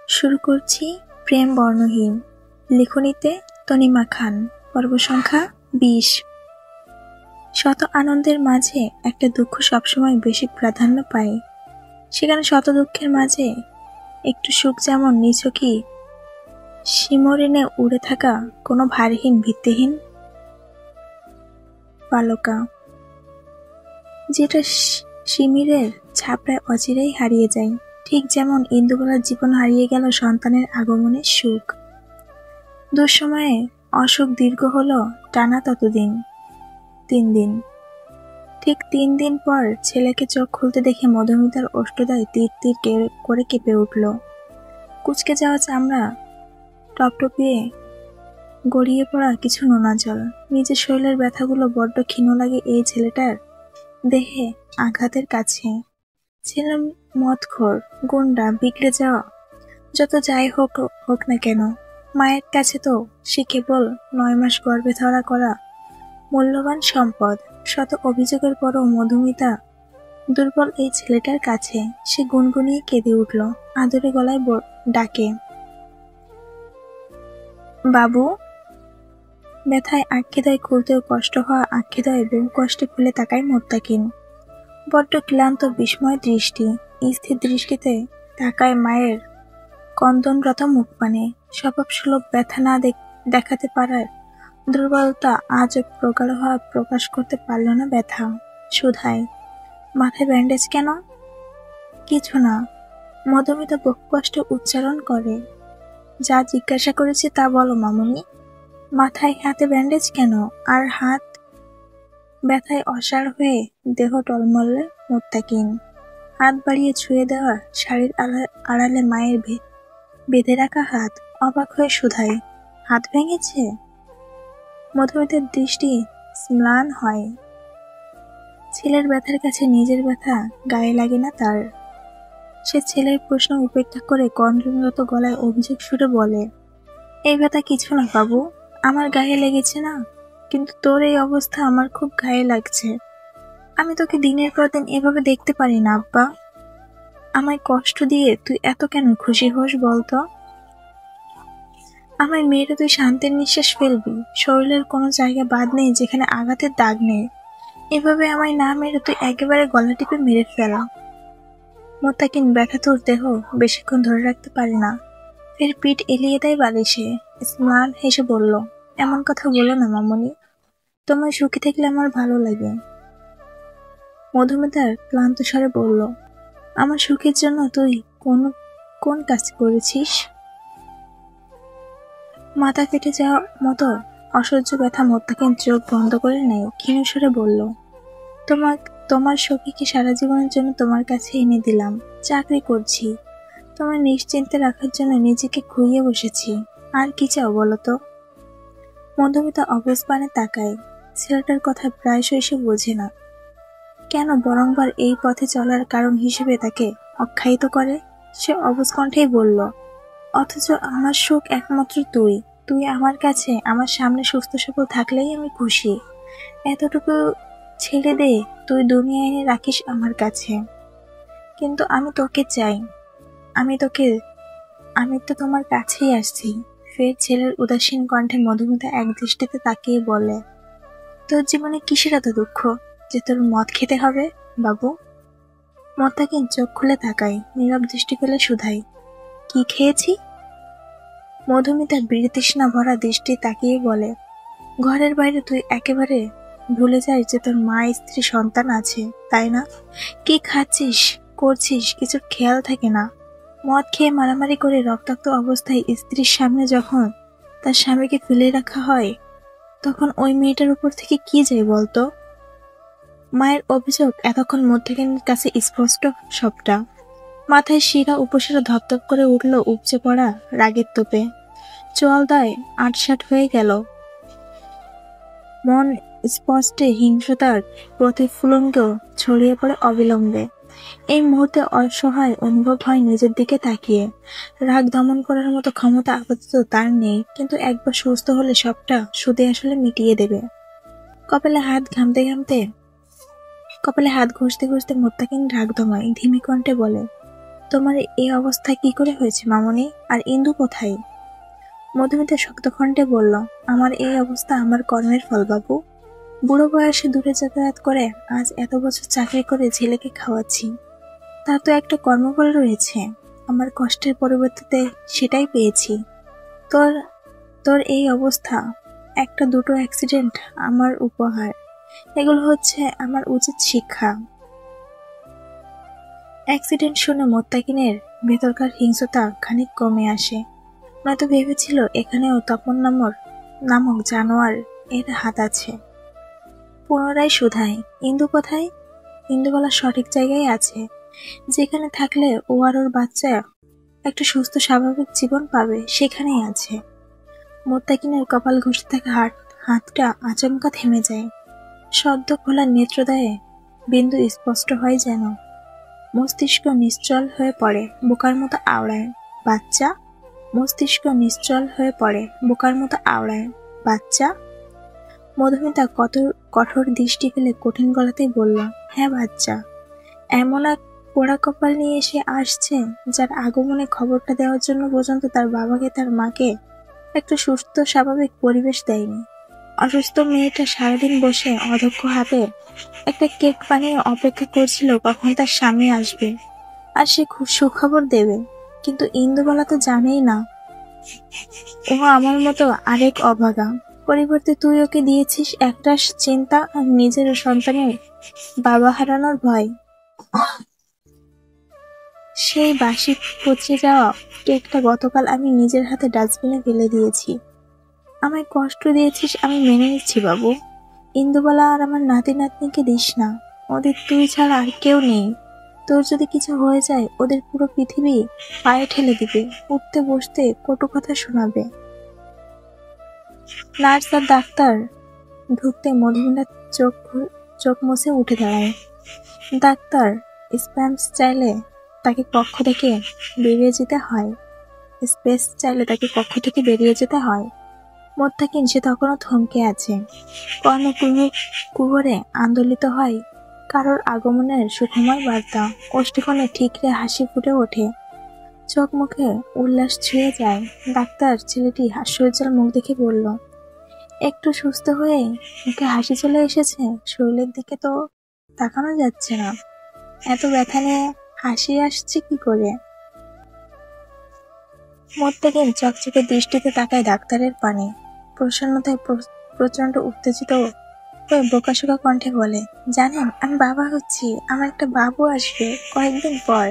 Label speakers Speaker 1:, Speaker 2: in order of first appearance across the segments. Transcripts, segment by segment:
Speaker 1: শুরু করছি প্রেম বর্ণহীন। লিখনীতে তনিমা খান। পর্ব সংখ্যা 20। শত আনন্দের মাঝে একটা দুঃখ সবসময় বেশি প্রাধান্য পায়। সেখানে শত দুঃখের মাঝে একটু সুখ যেমন নিছকই শিমরিনে উড়ে থাকা কোনো ভারহীন ভিত্তিহীন পালকা, যেটা শিমিরের ছাপড়ায় অচিরেই হারিয়ে যায়। ঠিক যেমন ইন্দুবালার জীবন হারিয়ে গেল সন্তানের আগমনের সুখ। দুঃসময়ে অসুখ দীর্ঘ হলো টানা ততদিন 3 দিন। ঠিক 3 দিন পর ছেলেকে চোখ খুলতে দেখে মধুমিতার ওষ্ঠদ্বয় তীর তীর করে কেঁপে উঠল। কুচকে যাওয়া চামড়া, টপটপিয়ে গড়িয়ে পড়া কিছু নোনা জল। নিজের শরীরের ব্যথাগুলো বড্ড ক্ষীণ লাগে এই ছেলেটার দেহে আঘাতের কাছে। ছেলে মদখোর, গুন্ডা, বিগড়ে যাওয়া, যত যাই হোক না কেন, মায়ের কাছে তো সে কেবল 9 মাস গর্ভে ধরা করা মূল্যবান সম্পদ। শত অভিযোগের পরও মধুমিতা দুর্বল এই ছেলেটার কাছে। সে গুনগুনিয়ে কেঁদে উঠল, আদরে গলায় ডাকে, বাবু। ব্যথায় আক্ষেদয় খুলতেও কষ্ট হওয়া আক্ষেদয় বহু কষ্টে খুলে তাকায় মোত্তাকিন। বড্ড ক্লান্ত বিস্ময় দৃষ্টি, স্থির দৃষ্টিতে তাকায় মায়ের কন্দনরত মুখ পানে। স্বভাব সুলভ ব্যথা না দেখাতে পারার দুর্বলতা আজও প্রগাঢ় হওয়া প্রকাশ করতে পারল না ব্যথা। শুধায়, মাথায় ব্যান্ডেজ কেন? কিছু না। মধুমিতা বহু কষ্টে উচ্চারণ করে, যা জিজ্ঞাসা করেছি তা বলো মামুনি। মাথায় হাতে ব্যান্ডেজ কেন? আর হাত? ব্যথায় অসাড় হয়ে দেহ টলমলে মোত্তাকিন। হাত বাড়িয়ে ছুঁয়ে দেওয়া শাড়ির আড়ালে মায়ের বেঁধে রাখা হাত। অবাক হয়ে শুধায়, হাত ভেঙেছে? মধুমিতার দৃষ্টি ম্লান হয়। ছেলের ব্যথার কাছে নিজের ব্যথা গায়ে লাগে না তার। সে ছেলের প্রশ্ন উপেক্ষা করে কণ্ঠনত গলায় অভিযোগ সুরে বলে, এই ব্যথা কিছু না বাবু, আমার গায়ে লেগেছে না, কিন্তু তোর এই অবস্থা আমার খুব গায়ে লাগছে। আমি তোকে দিনের পর দিন এভাবে দেখতে পারি না আব্বা। আমায় কষ্ট দিয়ে তুই এত কেন খুশি হোস বলতো? আমায় মেরে তুই শান্তির নিঃশ্বাস ফেলবি? শরীরের কোনো জায়গা বাদ নেই যেখানে আঘাতের দাগ নেই। এভাবে আমায় না মেরে তুই একেবারে গলা টিপে মেরে ফেলা। মোত্তাকিন ব্যথাতুর দেহ বেশিক্ষণ ধরে রাখতে পারে না, ফের পিঠ এলিয়ে দেয় বালিশে। ম্লান হেসে বলল, এমন কথা বলো না মামনি, তোমার সুখী থাকলে আমার ভালো লাগে। মধুমিতার ক্লান্ত স্বরে বলল, আমার সুখের জন্য তুই কোন কাজ করেছিস? মাথা ফেটে যাওয়া মতো অসহ্য ব্যথা মোত্তাকিন চোখ বন্ধ করে নেয়। ক্ষীণ স্বরে বলল, তোমার সখীকে সারা জীবনের জন্য তোমার কাছে এনে দিলাম। চাকরি করছি, তোমার নিশ্চিন্তে রাখার জন্য নিজেকে খুইয়ে বসেছি। আর কি চাও বলো তো? মধুমিতা অবস্থানে তাকায়। ছেলেটার কথা প্রায়শই সে বোঝে না কেন, বরংবার এই পথে চলার কারণ হিসেবে তাকে আখ্যায়িত করে। সে অবুঝ কণ্ঠেই বলল, অথচ আমার সুখ একমাত্র তুই আমার কাছে, আমার সামনে সুস্থ সবল থাকলেই আমি খুশি। এতটুকু ছেড়ে দে, তুই দুনিয়া এনে রাখিস আমার কাছে। কিন্তু আমি তোকে চাই, আমি তো তোমার কাছেই আসছি। ফের ছেলের উদাসীন কণ্ঠে মধুমিতা এক দৃষ্টিতে তাকিয়ে বলে, তোর জীবনে কিসের এত দুঃখ যে তোর মদ খেতে হবে বাবু? মোত্তাকিন চোখ খুলে তাকায়, নীরব দৃষ্টি ফেলে শুধায়, কি খেয়েছি? মধুমিতা বীরতৃষ্ণা ভরা দৃষ্টি তাকিয়ে বলে, ঘরের বাইরে তুই একেবারে ভুলে যাস যে তোর মা, স্ত্রী, সন্তান আছে, তাই না? কি খাচ্ছিস, করছিস, কিছুর খেয়াল থাকে না। মদ খেয়ে মারামারি করে রক্তাক্ত অবস্থায় স্ত্রীর সামনে যখন তার স্বামীকে ফেলে রাখা হয়, তখন ওই মেয়েটার উপর থেকে কি যায় বলতো? মায়ের অভিযোগ এতক্ষণ মোত্তাকিনের কাছে স্পষ্ট সবটা। মাথায় শিরা উপশিরা ধপধপ করে উঠল উপচে পড়া রাগের তোপে। চোয়ালদায় আটসাট হয়ে গেল। মন স্পষ্টে হিংসতার প্রতিফুলঙ্গ ছড়িয়ে পড়ে অবিলম্বে। এই মুহূর্তে অসহায় অনুভব হয় নিজের দিকে তাকিয়ে। রাগ দমন করার মতো ক্ষমতা আপাতত তার নেই, কিন্তু একবার সুস্থ হলে সবটা সুদে আসলে মিটিয়ে দেবে। কপালে হাত ঘষতে ঘষতে মোত্তাকিন রাগ দমায়, ধিমি কণ্ঠে বলে, তোমার এই অবস্থা কি করে হয়েছে মামনি? আর ইন্দু কোথায়? মধুমিতা শক্ত কণ্ঠে বলল, আমার এই অবস্থা আমার কর্মের ফল বাবু। বুড়ো বয়সে দূরে যাতায়াত করে আজ এত বছর চাকরি করে ছেলেকে খাওয়াচ্ছি, তার তো একটা কর্মফল রয়েছে। আমার কষ্টের পরিবর্তে সেটাই পেয়েছি। তোর তোর এই অবস্থা, একটা দুটো অ্যাক্সিডেন্ট আমার উপহার। এগুলো হচ্ছে আমার উচিত শিক্ষা। অ্যাক্সিডেন্ট শুনে মোত্তাকিনের ভেতরকার হিংস্রতা খানিক কমে আসে। নয়তো ভেবেছিল এখানেও তপন নামক জানোয়ার এর হাত আছে। পুনরায় শুধায়, ইন্দু কোথায়? ইন্দু বলা সঠিক জায়গায় আছে, যেখানে থাকলে ও আর ওর বাচ্চা একটা সুস্থ স্বাভাবিক জীবন পাবে, সেখানেই আছে। মোত্তাকিনের কপাল ঘষতে থাকা হাতটা আচমকা থেমে যায়। সদ্য খোলা নেত্রদয়ে বিন্দু স্পষ্ট হয় যেন। মস্তিষ্ক নিশ্চল হয়ে পড়ে, বোকার মতো আওড়ায়। বাচ্চা? মস্তিষ্ক নিশ্চল হয়ে পড়ে, বোকার মতো আওড়ায়। বাচ্চা? মধুমিতা কঠোর দৃষ্টি ফেলে কঠিন গলাতেই বলল, হ্যাঁ বাচ্চা। এমন এক পোড়া কপাল নিয়ে এসে আসছে, যার আগমনে খবরটা দেওয়ার জন্য পর্যন্ত তার বাবাকে তার মাকে একটা সুস্থ স্বাভাবিক পরিবেশ দেয়নি। অসুস্থ মেয়েটা সারাদিন বসে অদক্ষ হাতে একটা কেক বানিয়ে অপেক্ষা করছিল কখন তার স্বামী আসবে আর সে খুব সুখবর দেবে। কিন্তু ইন্দুবালা তো জানেই না ও আমার মতো আরেক অভাগা। পরিবর্তে তুই ওকে দিয়েছিস একরাশ চিন্তা আর নিজের সন্তানের বাবা হারানোর ভয়। সেই বাসি পচে যাওয়া কেকটা গতকাল আমি নিজের হাতে ডাস্টবিনে ফেলে দিয়েছি। আমায় কষ্ট দিয়েছিস, আমি মেনে নিচ্ছি বাবু। ইন্দুবালা আর আমার নাতি নাতনিকে দিস না, ওদের তুই ছাড়া আর কেউ নেই। তোর যদি কিছু হয়ে যায় ওদের পুরো পৃথিবী পায়ে ঠেলে দিবে, উঠতে বসতে কটু কথা শোনাবে। নার্স আর ডাক্তার ঢুকতে মধুমিতার চোখ মুছে উঠে দাঁড়ায়। ডাক্তার স্পেস চাইলে তাকে কক্ষ থেকে বেরিয়ে যেতে হয়। মোত্তাকিন সে তখনও থমকে আছে। কুহরে আন্দোলিত হয় কারোর আগমনের সুখময় বার্তা। অষ্টিকোণে ঠিকরে হাসি ফুটে ওঠে, চোখ মুখে উল্লাস ছুঁয়ে যায়। ডাক্তার ছেলেটি হাস্যোজ্জ্বল মুখ দেখে বলল, একটু সুস্থ হয়ে মুখে হাসি চলে এসেছে, শরীরের দিকে তো তাকানো যাচ্ছে না। এত ব্যথা নিয়ে হাসি আসছে কি করে? মোত্তাকিন চকচকে দৃষ্টিতে তাকায় ডাক্তারের পানে। প্রসন্নতায় প্রচন্ড উত্তেজিত হয়ে বোকাশোকা কণ্ঠে বলে, জানেন আমি বাবা হচ্ছি, আমার একটা বাবু আসবে কয়েকদিন পর।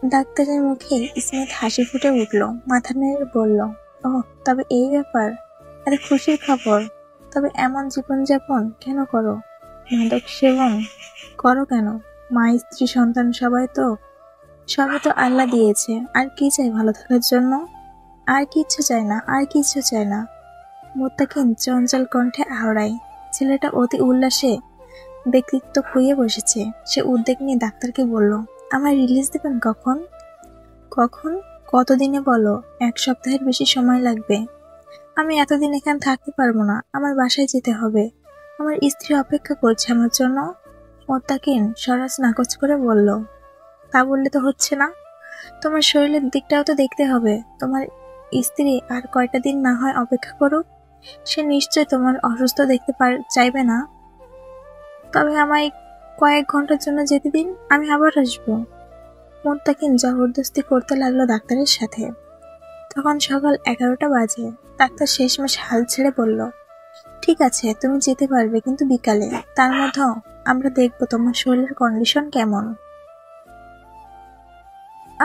Speaker 1: ডাক্তারের মুখে স্মিত হাসি ফুটে উঠল, মাথা নেড়ে বলল, ও তবে এই ব্যাপার, এত খুশির খবর। তবে এমন জীবনযাপন কেন করো? মাদক সেবন করো কেন? মা স্ত্রী সন্তান সবাই তো আল্লাহ দিয়েছে, আর কি চাই ভালো থাকার জন্য? আর কিচ্ছু চায় না। মোত্তাকিন চঞ্চল কণ্ঠে আওড়ায়। ছেলেটা অতি উল্লাসে ব্যক্তিত্ব খুইয়ে বসেছে। সে উদ্বেগ নিয়ে ডাক্তারকে বলল, আমায় রিলিজ দেবেন কখন? কখন? কতদিনে বলো? 1 সপ্তাহের বেশি সময় লাগবে। আমি এতদিন এখানে থাকতে পারবো না, আমার বাসায় যেতে হবে। আমার স্ত্রী অপেক্ষা করছে আমার জন্য। মোত্তাকিন সরাজ নাকচ করে বলল, তা বললে তো হচ্ছে না। তোমার শরীরের দিকটাও তো দেখতে হবে। তোমার স্ত্রী আর কয়টা দিন না হয় অপেক্ষা করুক, সে নিশ্চয় তোমার অসুস্থ দেখতে চাইবে না। তবে আমায় কয়েক ঘন্টার জন্য যেতে দিন, আমি আবার আসবো। মোত্তাকিন জবরদস্তি করতে লাগলো ডাক্তারের সাথে। তখন সকাল 11টা বাজে। ডাক্তার শেষমেশ হাল ছেড়ে বলল, ঠিক আছে তুমি যেতে পারবে, কিন্তু বিকালে। তার মধ্যেও আমরা দেখবো তোমার শরীরের কন্ডিশন কেমন।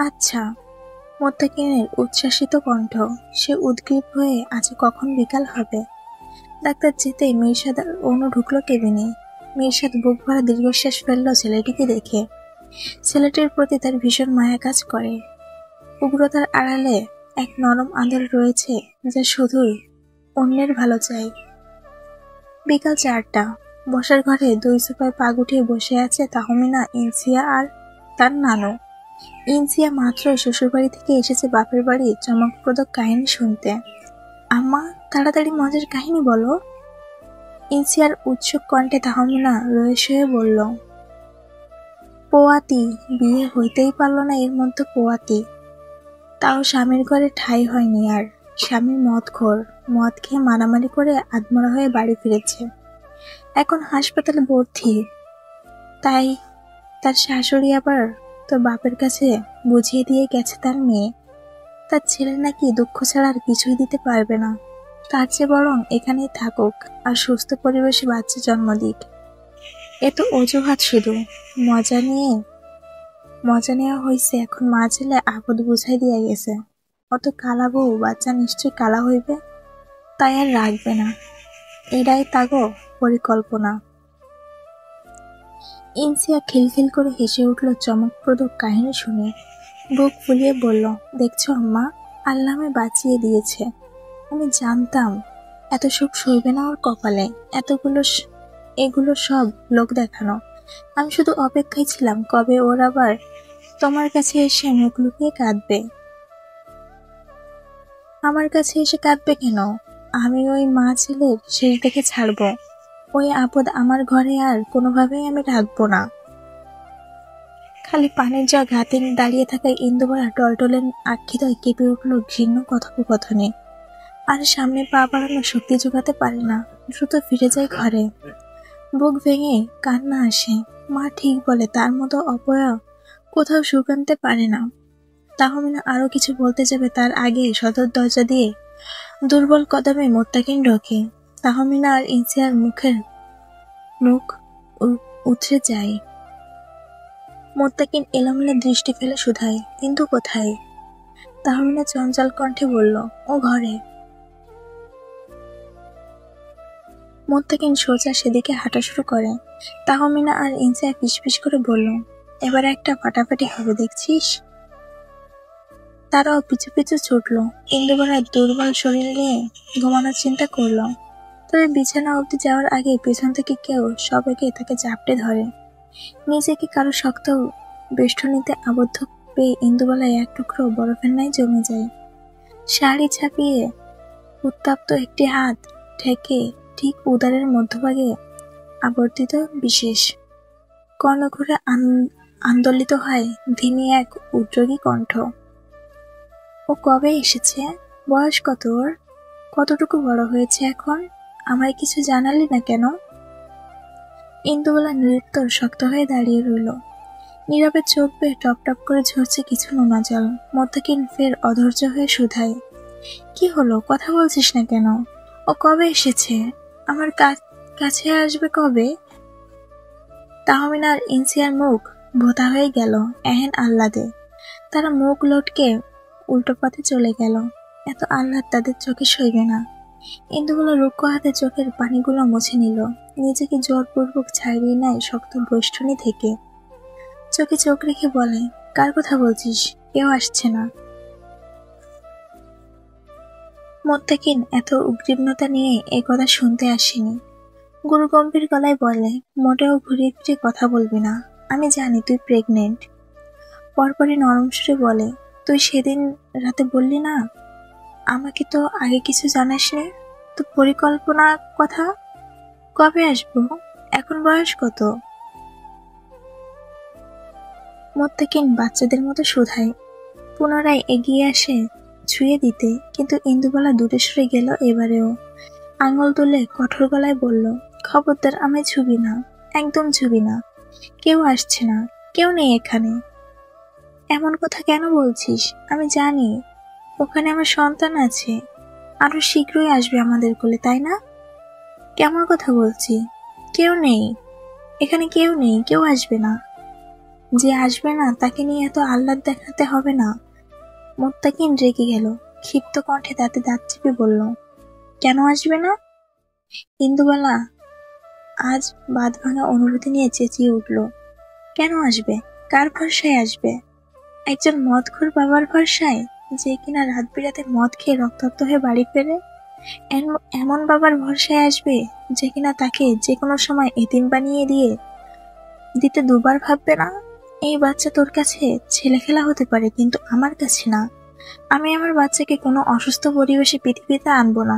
Speaker 1: আচ্ছা। মোত্তাকিনের উচ্ছ্বাসিত কণ্ঠ। সে উদ্গ্রীব হয়ে আছে কখন বিকাল হবে। ডাক্তার যেতেই মিরশাদ আর অনু ঢুকলো কেবিনে। মিরশাদ বুক ভরা দীর্ঘশ্বাস ফেললো ছেলেটিকে দেখে। ছেলেটির প্রতি তার ভীষণ মায়া কাজ করে। উগ্রতার আড়ালে এক নরম আদর রয়েছে, যা শুধুই অন্যের ভালো চাই। বিকাল 4টা। বসার ঘরে 2 সোফায় পা গুটিয়ে বসে আছে তাহমিনা, ইনসিয়া আর তার নানু। ইনসিয়া মাত্রই শ্বশুরবাড়ি থেকে এসেছে বাপের বাড়ি চমকপ্রদ কাহিনী শুনতে। আম্মা, তাড়াতাড়ি মজার কাহিনী বলো। ইনসিয়ার উৎসুক কণ্ঠে তাহমিনা রয়ে বলল, পোয়াতি, বিয়ে হইতেই পারল না এর মধ্যে পোয়াতি। তাও স্বামীর ঘরে ঠাঁই হয়নি আর। স্বামী মদখোর, মদ খেয়ে মারামারি করে আধমরা হয়ে বাড়ি ফিরেছে, এখন হাসপাতালে ভর্তি। তাই তার শাশুড়ি আবার তোর বাপের কাছে বুঝিয়ে দিয়ে গেছে তার মেয়ে, তার ছেলে নাকি দুঃখ ছাড়া আর কিছুই দিতে পারবে না, তার চেয়ে বরং এখানেই থাকুক আর সুস্থ পরিবেশে বাচ্চা জন্ম দিক। এ তো অজুহাত শুধু। মজা নেওয়া হয়েছে, এখন মা ছেলে আপদ বুঝাই দিয়া গেছে। অত কালা বউ বাচ্চা নিশ্চয়ই কালা হইবে, তাই আর রাখবে না। এটাই তাগো পরিকল্পনা। ইনসিয়া খিলখিল করে হেসে উঠল চমকপ্রদ কাহিনী শুনে। বুক ফুলিয়ে বলল, দেখছো আম্মা, আল্লাহ আমায় বাঁচিয়ে দিয়েছে। আমি জানতাম এত সুখ সইবে না ওর কপালে। এগুলো সব লোক দেখানো। আমি শুধু অপেক্ষায় ছিলাম কবে ওর আবার তোমার কাছে এসে মুখ লুকিয়ে কাঁদবে। আমার কাছে এসে কাঁদবে কেন? আমি ওই মা ছেলের শেষ দেখে ছাড়বো। ওই আপদ আমার ঘরে আর কোনোভাবেই আমি রাখবো না। খালি পানির জগ হাতে দাঁড়িয়ে থাকা ইন্দুবালা টলটলের আক্ষিদয় কেঁপে উঠল ঘৃণ্য কথোপকথনে। আর সামনে পা বাড়ানোর শক্তি জোগাতে পারে না, দ্রুত ফিরে যায় ঘরে। বুক ভেঙে কান্না আসে। মা ঠিক বলে, তার মতো অপয়া কোথাও সুখ আনতে পারে না। তাহমিনা আরো কিছু বলতে যাবে তার আগে সদর দরজা দিয়ে দুর্বল কদমে মোত্তাকিন ঢোকে। তাহমিনা আর ইনসিয়ার মুখ উথরে যায়। মোত্তাকিন এলোমেলো দৃষ্টি ফেলে শুধায়, ইন্দু কোথায়? তাহমিনা চঞ্চল কণ্ঠে বলল, ও ঘরে। মোত্তাকিন সোজা সেদিকে হাঁটা শুরু করে। তাহমিনা আর ইনসিয়া ফিসফিস করে বলল, এবার একটা ফাটাফাটি হবে দেখছিস। তারাও পিছু পিছু ছুটল। ইন্দুবালার দুর্বল শরীর নিয়ে ঘুমানোর চিন্তা করল। তবে বিছানা অবধি যাওয়ার আগে পেছন থেকে কেউ সবাইকে তাকে চাপটে ধরে। নিজেকে কারো শক্ত বেষ্টনীতে আবদ্ধ পেয়ে ইন্দুবালায় এক টুকরো বরফের ন্যায় জমে যায়। শাড়ি ছাপিয়ে উত্তপ্ত একটি হাত ঠেকে ঠিক উদরের মধ্যভাগে আবর্তিত বিশেষ কর্ণঘুরে আন্দোলিত হয় ধিমি এক উদ্যোগী কণ্ঠ। ও কবে এসেছে? বয়স কত ওর? কতটুকু বড় হয়েছে এখন? আমায় কিছু জানালি না কেন? ইন্দুবালা নিরুত্তর শক্ত হয়ে দাঁড়িয়ে রইল। নীরবে চোখ বেয়ে টপ টপ করে ঝরছে কিছু নোনা জল। মোত্তাকিন ফের অধৈর্য হয়ে শুধায়, কি হলো, কথা বলছিস না কেন? ও কবে এসেছে? আমার কাছে আসবে কবে? তাহমিনার ইনসিয়ার মুখ ভোতা হয়ে গেল এহেন আহ্লাদে। তারা মুখ লটকে উল্টো পথে চলে গেল। এত আহ্লাদ তাদের চোখে সইবে না। ইন্দুগুলো রুক্ষ হাতে চোখের পানিগুলো মুছে নিল। নিজেকে জোরপূর্বক ছাড়িয়ে নেয় শক্ত বৈষ্ঠনী থেকে। চোখে চোখ রেখে বলে, কার কথা বলছিস? কেউ আসছে না। মোত্তাকিন এত উদ্বিগ্নতা নিয়ে এ কথা শুনতে আসেনি। গুরু গম্ভীর গলায় বলে, মোটেও ঘুরিয়ে ফিরে কথা বলবি না। আমি জানি তুই প্রেগনেন্ট। পরপরই নরম সুরে বলে, তুই সেদিন রাতে বললি না আমাকে তো আগে কিছু জানাসনি? তো পরিকল্পনা কথা? কবে আসবো? এখন বয়স কত? মোত্তাকিন বাচ্চাদের মতো শুধায়। পুনরায় এগিয়ে আসে ছুঁয়ে দিতে, কিন্তু ইন্দুবালা দূরে সরে গেল এবারেও। আঙুল তুলে কঠোর গলায় বলল, খবরদার আমায় ছুবি না, একদম ছুবি না। কেউ আসছে না, কেউ নেই এখানে। এমন কথা কেন বলছিস? আমি জানি ওখানে আমার সন্তান আছে, আরো শীঘ্রই আসবে আমাদের কোলে, তাই না? কেমন কথা বলছি? কেউ নেই এখানে, কেউ নেই, কেউ আসবে না। যে আসবে না তাকে নিয়ে এত আহ্লাদ দেখাতে হবে না। মোত্তাকিন রেগে গেল। ক্ষিপ্ত কণ্ঠে দাঁতে দাঁত চেপে বলল, কেন আসবে না? ইন্দুবালা আজ বাঁধ ভাঙা অনুভূতি নিয়ে চেঁচিয়ে উঠল, কেন আসবে? কার ভরসায় আসবে? একজন মদখোর বাবার ভরসায়, যে কিনা রাত বিরাতে মদ খেয়ে রক্তাক্ত হয়ে বাড়ি ফেরে? এমন বাবার ভরসায় আসবে যে কিনা তাকে যে কোনো সময় এতিম বানিয়ে দিতে দুবার ভাববে না? এই বাচ্চা তোর কাছে ছেলে খেলা হতে পারে, কিন্তু আমার কাছে না। আমি আমার বাচ্চাকে কোনো অসুস্থ পরিবেশে পৃথিবীতে আনবো না।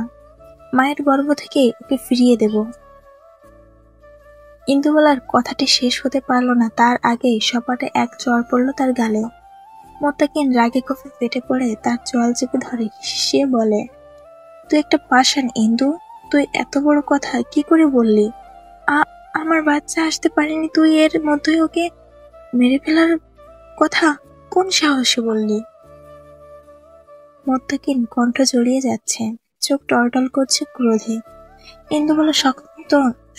Speaker 1: মায়ের গর্ভ থেকে ওকে ফিরিয়ে দেব। ইন্দুবালার কথাটি শেষ হতে পারল না, তার আগেই সপাটে এক চড় পড়ল তার গালে। মোত্তাকিন রাগে ক্ষোভে পেটে পড়ে তার চোয়াল চেপে ধরে সে বলে, তুই একটা পাষাণ ইন্দু, তুই এত বড় কথা কি করে বললি? আমার বাচ্চা আসতে পারেনি, তুই এর মধ্যে ওকে মেরে ফেলার কথা কোন সাহসে বললি? মোত্তাকিন কণ্ঠ জড়িয়ে যাচ্ছে, চোখ টলটল করছে ক্রোধে। ইন্দুবালা শক্ত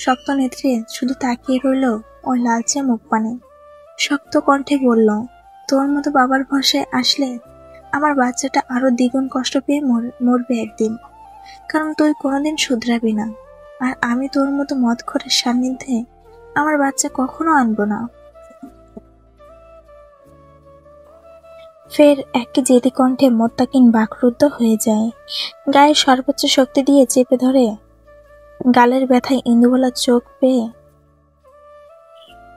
Speaker 1: শক্ত নেত্রে শুধু তাকিয়ে রইল ওর লালচে মুখ পানে। শক্ত কণ্ঠে বলল, তোর মতো বাবার ভরসায় আসলে আমার বাচ্চাটা আরো দ্বিগুণ কষ্ট পেয়ে মরবে একদিন, কারণ তুই কোনোদিন শুধরাবি না। আর আমি তোর মতো মদখোরের সান্নিধ্যে আমার বাচ্চা কখনো আনবো না। ফের একই জেদি কণ্ঠে মোত্তাকিন বাকরুদ্ধ হয়ে যায়। গায়ে সর্বোচ্চ শক্তি দিয়ে চেপে ধরে গালের ব্যথায় ইন্দুবালার চোখ পেয়ে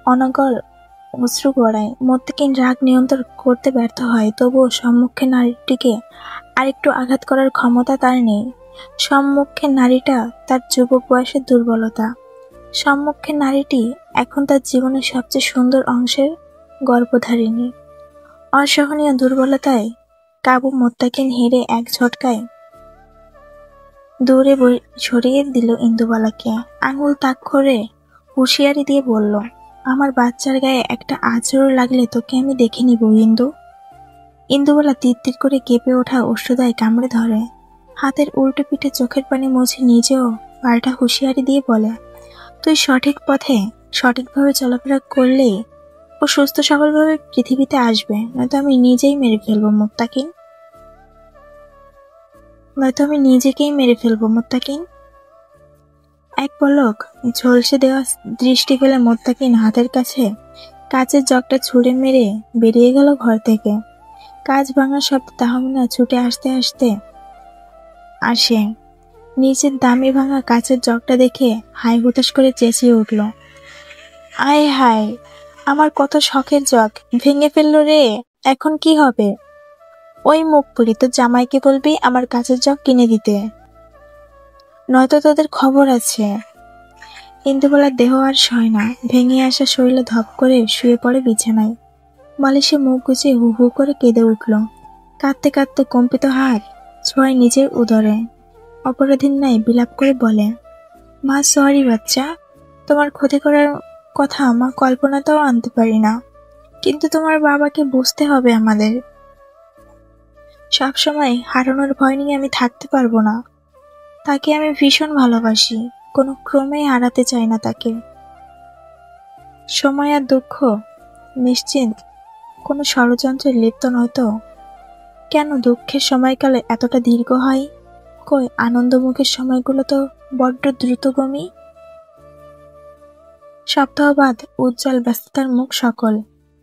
Speaker 1: অনর্গল অশ্রু গড়ায়। মোত্তাকিন রাগ নিয়ন্ত্রণ করতে ব্যর্থ হয়, তবুও সম্মুখে নারীটিকে আরেকটু আঘাত করার ক্ষমতা তার নেই। সম্মুখের নারীটা তার যুবক বয়সের দুর্বলতা। সম্মুখের নারীটি এখন তার জীবনের সবচেয়ে সুন্দর অংশের গর্ভধারিণী। অসহনীয় দুর্বলতায় কাবু মোত্তাকিন হেরে এক ঝটকায় দূরে সরিয়ে দিল ইন্দুবালাকে। আঙুল তাক করে হুঁশিয়ারি দিয়ে বলল, আমার বাচ্চার গায়ে একটা আঁচড় লাগলে তোকে আমি দেখে নিব ইন্দু। ইন্দুবালা তির করে কেঁপে ওঠা অষ্টদায় কামড়ে ধরে। হাতের উল্টো পিঠে চোখের পানি মুছে নিজেও পাল্টা হুঁশিয়ারি দিয়ে বলে, তুই সঠিক পথে সঠিকভাবে চলাফেরা করলেই ও সুস্থ সবলভাবে পৃথিবীতে আসবে, নয়তো আমি নিজেই মেরে ফেলবো মোত্তাকিন। এক পলক ঝলসে দেওয়া দৃষ্টি ফেলে মোত্তাকিন হাতের কাছে কাচের জগটা ছুঁড়ে মেরে বেরিয়ে গেল ঘর থেকে। কাঁচ ভাঙার শব্দ তাহমিনা ছুটে আসতে আসে। নিচের দামি ভাঙা কাচের জগটা দেখে হাই হুতাশ করে চেঁচিয়ে উঠল, আয় হায়, আমার কত শখের জগ ভেঙে ফেললো রে, এখন কি হবে? ওই মুখ পুরি, তোর জামাইকে বলবি আমার কাচের জগ কিনে দিতে, নয়তো তোদের খবর আছে। ইন্দুবালার দেহ আর সয় না, ভেঙে আসা শরীরে ধপ করে শুয়ে পড়ে বিছানায়। বালিশে মুখ গুছিয়ে হু হু করে কেঁদে উঠল। কাঁদতে কাঁদতে কম্পিত হাত ছোঁয় নিজের উদরে। অপরাধীর ন্যায় বিলাপ করে বলে, মা সরি বাচ্চা, তোমার ক্ষতি করার কথা মা কল্পনাতেও আনতে পারি না, কিন্তু তোমার বাবাকে বুঝতে হবে আমাদের। সবসময় হারানোর ভয় নিয়ে আমি থাকতে পারবো না। তাকে আমি ভীষণ ভালোবাসি, কোনো ক্রমেই হারাতে চাই না তাকে। সময় আর দুঃখ নিশ্চিন্ত কোনো ষড়যন্ত্রে লিপ্ত নয়তো? কেন দুঃখের সময়কালে এতটা দীর্ঘ হয়? কই আনন্দমুখের সময়গুলো তো বড্ড দ্রুতগমী। সপ্তাহবাদ উজ্জ্বল ব্যস্ততার মুখ সকল।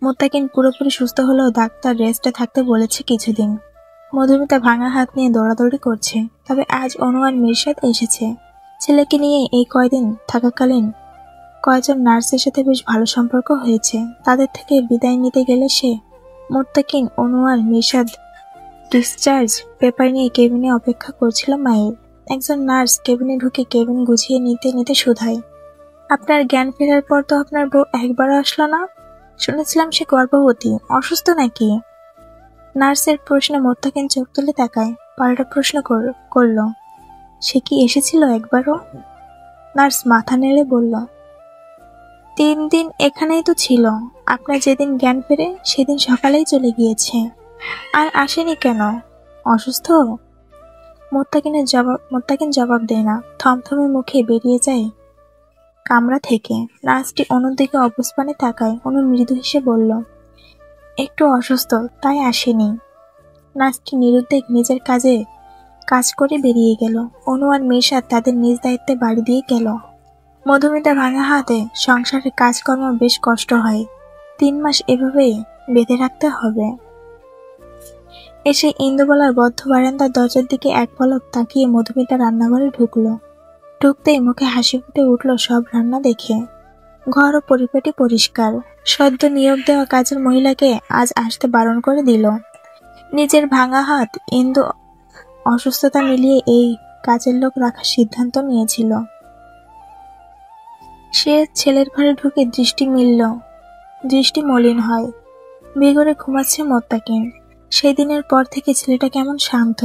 Speaker 1: মোত্তাকিন পুরোপুরি সুস্থ হলেও ডাক্তার রেস্টে থাকতে বলেছে কিছুদিন। মধুমিতা ভাঙা হাত নিয়ে দৌড়াদৌড়ি করছে, তবে আজ অনু আর মিরশাদ এসেছে। ছেলেকে নিয়ে এই কয়দিন থাকাকালীন কয়েকজন নার্সের সাথে বেশ ভালো সম্পর্ক হয়েছে। তাদের থেকে বিদায় নিতে গেলে সে মোত্তাকিন, অনু আর মিরশাদ ডিসচার্জ পেপার নিয়ে কেবিনে অপেক্ষা করছিল মায়ের। একজন নার্স কেবিনে ঢুকে কেবিন গুছিয়ে নিতে নিতে শুধায়, আপনার জ্ঞান ফেরার পর তো আপনার বউ একবারও আসলো না, শুনেছিলাম সে গর্ভবতী, অসুস্থ নাকি? নার্সের প্রশ্নে মোত্তাকিন চোখ তুলে তাকায়, পাল্টা প্রশ্ন করল, সে কি এসেছিল একবারও? নার্স মাথা নেড়ে বলল, 3 দিন এখানেই তো ছিল, আপনার যেদিন জ্ঞান ফেরে সেদিন সকালেই চলে গিয়েছে। আর আসেনি কেন? অসুস্থ? মোত্তাকিন জবাব দেয় না, থমথমে মুখে বেরিয়ে যায় কামরা থেকে। নার্সটি অনুর দিকে অবস্থানে তাকায়। অনু মৃদু হেসে বলল, একটু অসুস্থ তাই আসেনি। নার্সটি নিরুদ্বেগ নিজের কাজ করে বেরিয়ে গেল। অনু আর মিরশাদ তাদের নিজ দায়িত্বে বাড়ি দিয়ে গেল। মধুমিতা ভাঙা হাতে সংসারের কাজকর্ম বেশ কষ্ট হয়। 3 মাস এভাবেই বেঁধে রাখতে হবে। এসে ইন্দুবালার বদ্ধ বারান্দার দরজার দিকে এক পলক তাকিয়ে মধুমিতা রান্নাঘরে ঢুকতেই মুখে হাসি ফুটে উঠল সব রান্না দেখে। ঘরও পরিপাটি পরিষ্কার। সদ্য নিয়োগ দেওয়া কাজের মহিলাকে আজ আসতে বারণ করে দিল। নিজের ভাঙা হাত ইন্দু অসুস্থতা মিলিয়ে এই কাজের লোক রাখার সিদ্ধান্ত নিয়েছিল। সে ছেলের ঘরে ঢুকে দৃষ্টি মলিন হয়। বেঘরে ঘুমাচ্ছে মোত্তাকিন। সেই দিনের পর থেকে ছেলেটা কেমন শান্ত,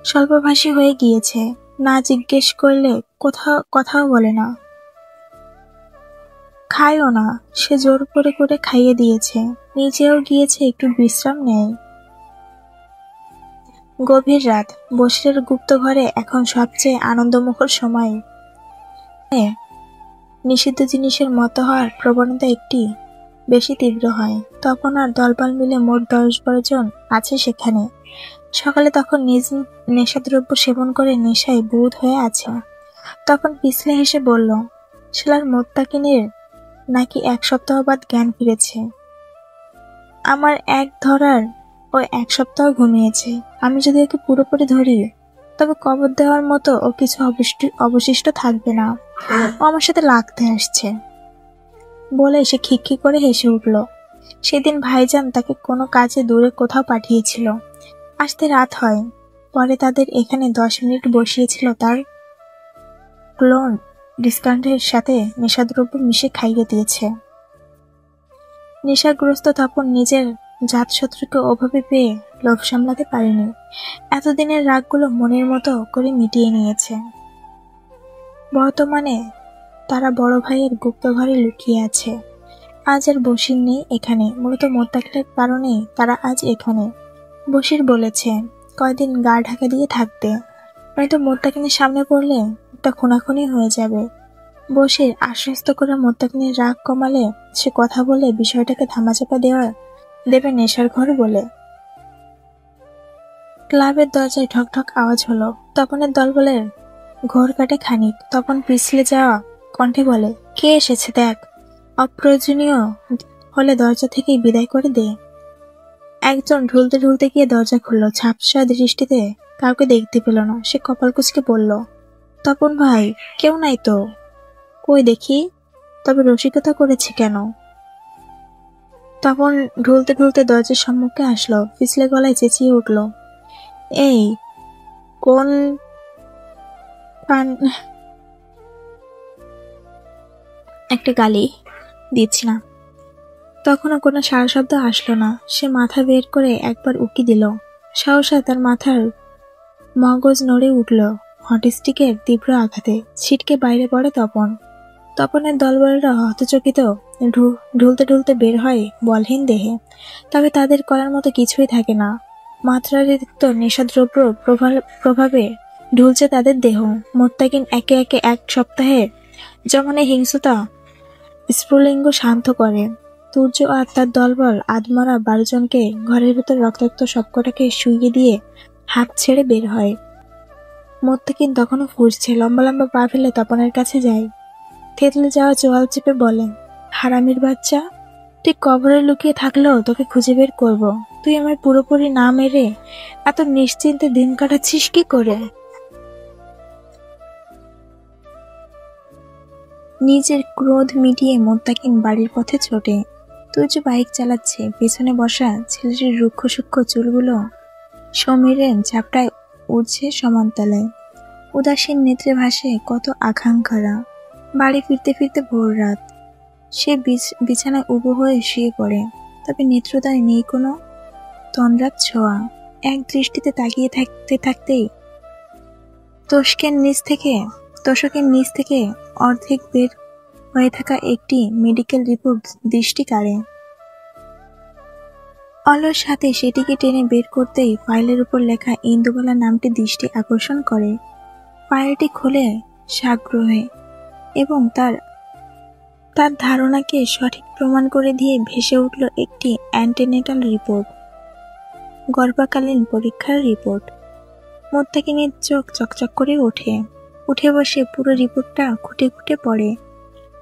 Speaker 1: স্বল্পভাষী হয়ে গিয়েছে। না জিজ্ঞেস করলে কথাও বলে না, খায়ও না। সে জোর করে করে খাইয়ে দিয়েছে, নিজেও গিয়েছে একটু বিশ্রাম নেয়। গভীর রাত। বশিরের গুপ্ত ঘরে এখন সবচেয়ে আনন্দমুখর সময়। নিষিদ্ধ জিনিসের মতো হওয়ার প্রবণতা একটি বেশি তীব্র হয়। তখন আর দলবল মিলে মোট 10-12 জন আছে সেখানে। সকালে তখন নিজ নেশাদ্রব্য সেবন করে নেশায় বুঁদ হয়ে আছে। তখন পিছলে হেসে বলল, শালার মোত্তাকিনের নাকি 1 সপ্তাহ বাদ জ্ঞান ফিরেছে। আমার এক ধরার ও 1 সপ্তাহ ঘুমিয়েছে। আমি যদি ওকে পুরোপুরি ধরি তবে কবর দেওয়ার মতো ও কিছু অবশিষ্ট থাকবে না। ও আমার সাথে লাগতে আসছে বলে সে খিকখি করে হেসে উঠল। সেদিন ভাইজান তাকে কোনো কাজে দূরে কোথাও পাঠিয়েছিল। আসতে রাত হয়। পরে তাদের এখানে 10 মিনিট বসিয়েছিল তার ক্লোন ডিসকাউন্টের সাথে নেশাদ্রব্য মিশে খাইয়ে দিয়েছে। নেশাগ্রস্ত তপন নিজের জাতশত্রুকে ওভাবে পেয়ে লোভ সামলাতে পারেনি। এতদিনের রাগগুলো মনের মতো করে মিটিয়ে নিয়েছে। বর্তমানে তারা বড় ভাইয়ের গুপ্ত ঘরে লুকিয়ে আছে। আজ আর বশির নেই এখানে। মূলত মোত্তাকিনের কারণেই তারা আজ এখানে। বশির বলেছে কয়দিন গা ঢাকা দিয়ে থাকতে, নয়তো মোত্তাকিনের সামনে পড়লে একটা খুনাখুনি হয়ে যাবে। বশির আশ্বস্ত করে মোত্তাকিনের রাগ কমালে সে কথা বলে বিষয়টাকে ধামাচাপা দেবে নেশার ঘর বলে। ক্লাবের দরজায় ঠক ঠক আওয়াজ হলো। তপনের দলবলের ঘোর কাটে খানিক। তপন পিছলে যাওয়া কণ্ঠে বলে, কে এসেছে দেখ, অপ্রয়োজনীয় হলে দরজা থেকেই বিদায় করে দে। একজন ঢুলতে ঢুলতে গিয়ে দরজা খুলল। ঝাপসা দৃষ্টিতে কাউকে দেখতে পেল না। সে কপাল কুঁচকে বলল, তপন ভাই, কেউ নাই তো। কই দেখি, তবে রসিকতা করেছে কেন? তপন ঢুলতে ঢুলতে দরজার সম্মুখে আসলো। পিছলে গলায় চেঁচিয়ে উঠল, এই কোন একটা গালি দিচ্ছি না। তখনও কোনো সারা শব্দ আসলো না। সে মাথা বের করে একবার উকি দিল। সহসা তার মাথার মগজ নড়ে উঠল হটস্টিকের তীব্র আঘাতে। ছিটকে বাইরে পড়ে তপন। তপনের দলবলেরা হতচকিত ঢুলতে ঢুলতে বের হয় বলহীন দেহে। তবে তাদের করার মতো কিছুই থাকে না। মাত্রাতিরিক্ত নেশাদ্রব্য প্রভাবে ঢুলছে তাদের দেহ। মোত্তাকিন একে একে 1 সপ্তাহে জমানে হিংস্রতা স্ফুলিঙ্গ শান্ত করে। তুর্য আর তার দলবল আধমরা 12 জনকে ঘরের ভেতর রক্তাক্ত সবকটাকে শুইয়ে দিয়ে হাত ছেড়ে বের হয়। মোত্তাকিন তখনও ফুঁসছে। লম্বা লম্বা পা ফেলে তপনের কাছে যায়। থেতলে যাওয়া চোয়াল চেপে বলে, হারামির বাচ্চা, তুই কবরে লুকিয়ে থাকলেও তোকে খুঁজে বের করব। তুই আমার পুরোপুরি না মেরে এত নিশ্চিন্তে দিন কাটাচ্ছিস কি করে? নিজের ক্রোধ মিটিয়ে মোত্তাকিন বাড়ির পথে ছোটে। তুর্য বাইক চালাচ্ছে। পেছনে বসা ছেলেটির রুক্ষ সূক্ষ্ম চুলগুলো সমীরের ঝাপটায় উঠছে সমানতালে। উদাসীন নেত্রে ভাসে কত আকাঙ্ক্ষারা। বাড়ি ফিরতে ফিরতে ভোর রাত। সে বিছানায় উবু হয়ে শুয়ে পড়ে। তবে নেত্রদায় নেই কোনো তন্দ্রার ছোঁয়া। এক দৃষ্টিতে তাকিয়ে থাকতেই তোষকের নিচ থেকে অর্ধেক বের হয়ে থাকা একটি মেডিকেল রিপোর্ট দৃষ্টি কাড়ে। অলস হাতে সেটিকে টেনে বের করতেই ফাইলের উপর লেখা ইন্দুবালা নামটি দৃষ্টি আকর্ষণ করে। ফাইলটি খোলে সাগ্রহে এবং তার ধারণাকে সঠিক প্রমাণ করে দিয়ে ভেসে উঠল একটি অ্যান্টিনেটাল রিপোর্ট, গর্ভকালীন পরীক্ষার রিপোর্ট। মোত্তাকিনের চোখ চকচক করে উঠে বসে পুরো রিপোর্টটা খুঁটে খুঁটে পড়ে।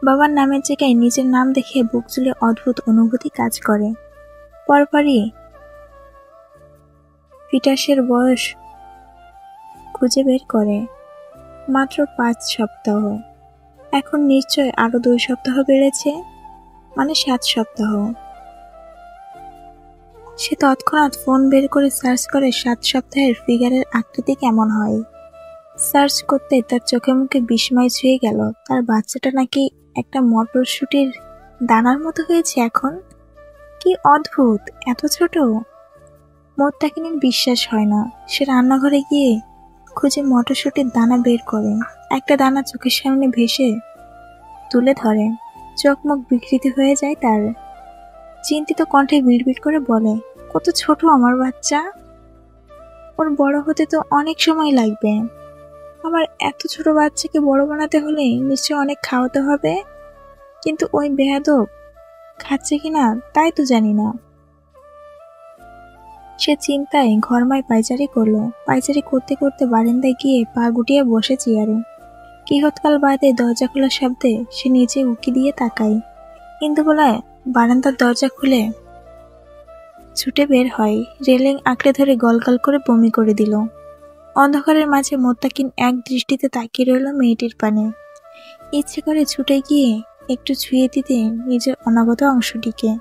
Speaker 1: বাবার নামের জায়গায় নিজের নাম দেখে বুক জুড়ে অদ্ভুত অনুভূতি কাজ করে। পরপরই ফিটাসের বয়স খুঁজে বের করে, মাত্র 5 সপ্তাহ। এখন নিশ্চয় আরো 2 সপ্তাহ বেড়েছে, মানে 7 সপ্তাহ। সে তৎক্ষণাৎ ফোন বের করে সার্চ করে 7 সপ্তাহের ফিগারের আকৃতি কেমন হয়। সার্চ করতে তার চোখে মুখে বিস্ময় ছুঁয়ে গেল। তার বাচ্চাটা নাকি একটা মটরশুঁটির দানার মতো হয়েছে এখন। কি অদ্ভুত, এত ছোট! মোত্তাকিনের বিশ্বাস হয় না। সে রান্নাঘরে গিয়ে খুঁজে মটরশুঁটির দানা বের করে, একটা দানা চোখের সামনে ভেসে তুলে ধরে। চোখ মুখ বিকৃত হয়ে যায় তার। চিন্তিত কণ্ঠে বিড়বিড় করে বলে, কত ছোট আমার বাচ্চা, ওর বড় হতে তো অনেক সময় লাগবে। আমার এত ছোট বাচ্চাকে বড় বানাতে হলে নিশ্চয় অনেক খাওয়াতে হবে, কিন্তু ওই বেয়াদব খাচ্ছে কিনা তাই তো জানি না। সে চিন্তায় ঘরমায় পায়চারি করলো। পায়চারি করতে করতে বারান্দায় গিয়ে পা গুটিয়ে বসে চেয়ারে। কিহৎকাল বাদে দরজা খোলার শব্দে সে নিচে উকি দিয়ে তাকায়। ইন্দুবালা বারান্দার দরজা খুলে ছুটে বের হয়, রেলিং আঁকড়ে ধরে গলগল করে বমি করে দিল। অন্ধকারের মাঝে মোত্তাকিন এক দৃষ্টিতে তাকিয়ে রইল মেয়েটির পানে। ইচ্ছে করে ছুটে গিয়ে একটু ছুঁয়ে দিতে নিজের অনাগত অংশটিকে।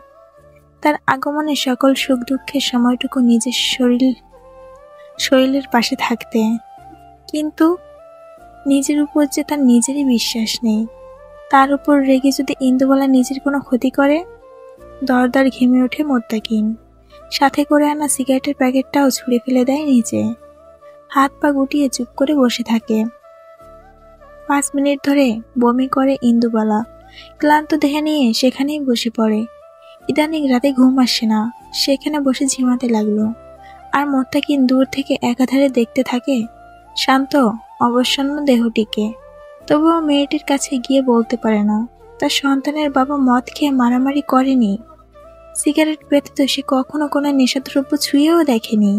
Speaker 1: তার আগমনে সকল সুখ দুঃখের সময়টুকু নিজের শরীরের পাশে থাকতে। কিন্তু নিজের উপর যে তার নিজেরই বিশ্বাস নেই। তার উপর রেগে যদি ইন্দুবালা নিজের কোনো ক্ষতি করে, দরদর ঘেমে ওঠে মোত্তাকিন। সাথে করে আনা সিগারেটের প্যাকেটটাও ছুঁড়ে ফেলে দেয় নিচে। হাত পা গুটিয়ে চুপ করে বসে থাকে। 5 মিনিট ধরে বমি করে ইন্দুবালা। ক্লান্ত দেহে নিয়ে সেখানেই বসে পড়ে। ইদানিং রাতে ঘুম আসে না, সেখানে বসে ঝিমাতে লাগলো। আর মোত্তাকিন দূর থেকে একাধারে দেখতে থাকে শান্ত অবসন্ন দেহটিকে। তবুও মেয়েটির কাছে গিয়ে বলতে পারে না তার সন্তানের বাবা মদ খেয়ে মারামারি করেনি। সিগারেট ব্যতীত সে কখনো কোনো নেশাদ্রব্য ছুঁয়েও দেখেনি।